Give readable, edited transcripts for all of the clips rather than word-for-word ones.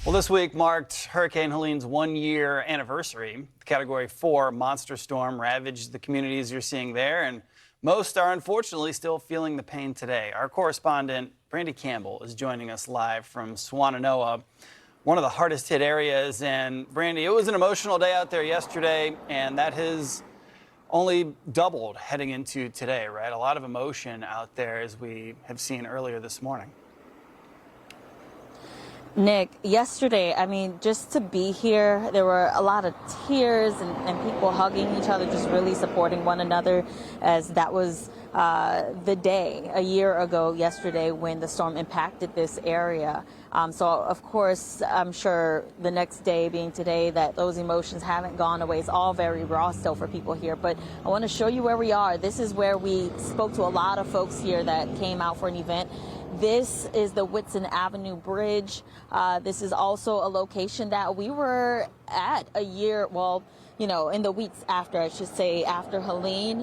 Well, this week marked Hurricane Helene's one-year anniversary. The Category 4 monster storm ravaged the communities you're seeing there, and most are unfortunately still feeling the pain today. Our correspondent, Brandy Campbell, is joining us live from Swannanoa, one of the hardest hit areas. And Brandy, it was an emotional day out there yesterday, and that has only doubled heading into today, right? A lot of emotion out there, as we have seen earlier this morning. Nick, yesterday, just to be here, there were a lot of tears and people hugging each other, just really supporting one another, as that was the day a year ago yesterday when the storm impacted this area. So, of course, I'm sure the next day being today that those emotions haven't gone away. It's all very raw still for people here. But I want to show you where we are. This is where we spoke to a lot of folks here that came out for an event. This is the Whitson Avenue Bridge. This is also a location that we were at a year, well, in the weeks after, I should say, after Helene.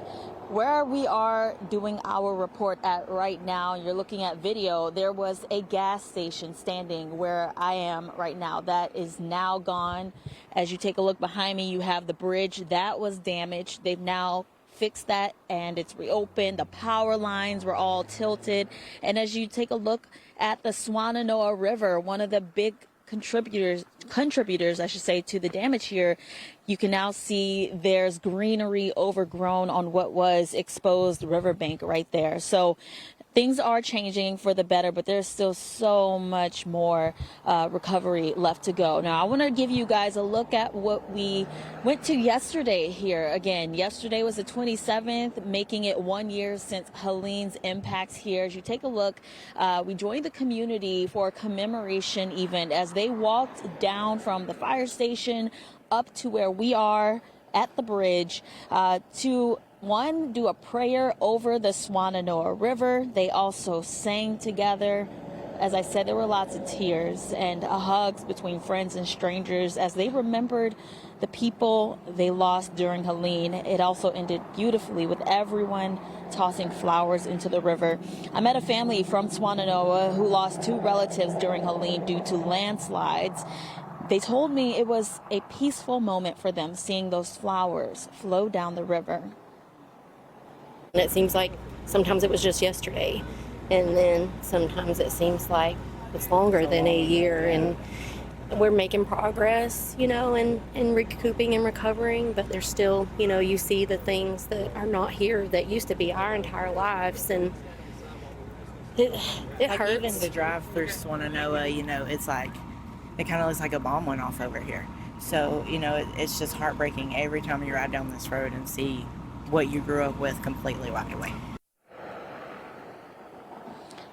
Where we are doing our report at right now, you're looking at video, there was a gas station standing where I am right now. That is now gone. As you take a look behind me, you have the bridge that was damaged. They've now fixed that and it's reopened. The power lines were all tilted. And as you take a look at the Swannanoa River, one of the big contributors, I should say, to the damage here, you can now see there's greenery overgrown on what was exposed riverbank right there. So things are changing for the better, but there's still so much more recovery left to go. Now, I want to give you guys a look at what we went to yesterday here. Again, yesterday was the 27th, making it 1 year since Helene's impacts here. As you take a look, we joined the community for a commemoration event as they walked down from the fire station up to where we are at the bridge to do a prayer over the Swannanoa River. They also sang together. As I said, there were lots of tears and hugs between friends and strangers as they remembered the people they lost during Helene. It also ended beautifully with everyone tossing flowers into the river. I met a family from Swannanoa who lost 2 relatives during Helene due to landslides. They told me it was a peaceful moment for them seeing those flowers flow down the river. And it seems like sometimes it was just yesterday, and then sometimes it seems like it's longer than a year, and we're making progress, and recouping and recovering, but there's still, you see the things that are not here that used to be our entire lives, and it hurts. Even to drive through Swannanoa, it's like, it kind of looks like a bomb went off over here. So, it's just heartbreaking every time you ride down this road and see what you grew up with completely wiped away.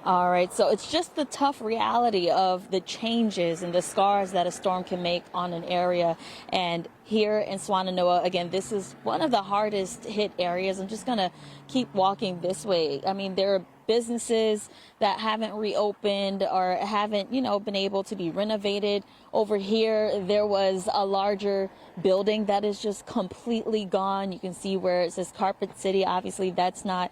All right, so it's just the tough reality of the changes and the scars that a storm can make on an area. And here in Swannanoa, again, this is one of the hardest hit areas. I'm just going to keep walking this way. There are businesses that haven't reopened or haven't, been able to be renovated. Over here, there was a larger building that is just completely gone. You can see where it says Carpet City. Obviously, that's not,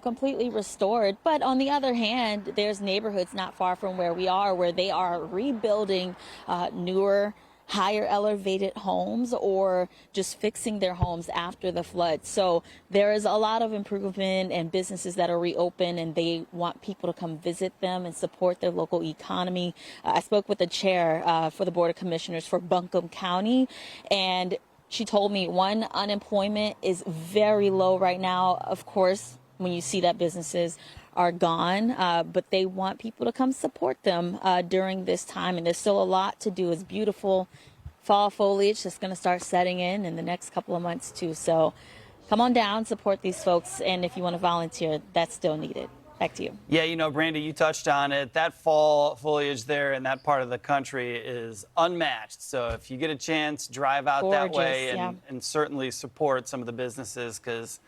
completely restored. But on the other hand, there's neighborhoods not far from where we are where they are rebuilding newer, higher elevated homes or just fixing their homes after the flood. So there is a lot of improvement and businesses that are reopened, and they want people to come visit them and support their local economy. I spoke with the chair for the Board of Commissioners for Buncombe County, and she told me, unemployment is very low right now. Of course, when you see that businesses are gone, but they want people to come support them during this time. And there's still a lot to do. It's beautiful fall foliage that's going to start setting in the next couple of months too. So come on down, support these folks. And if you want to volunteer, that's still needed. Back to you. Yeah, Brandy, you touched on it. That fall foliage there in that part of the country is unmatched. So if you get a chance, drive out that way and certainly support some of the businesses, because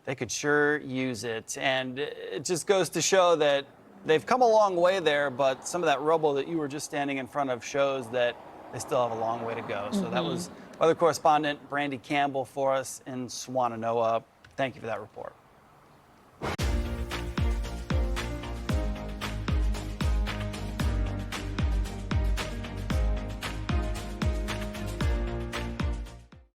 they could sure use it. And it just goes to show that they've come a long way there, but some of that rubble that you were just standing in front of shows that they still have a long way to go. So that was Weather Correspondent Brandy Campbell for us in Swannanoa. Thank you for that report.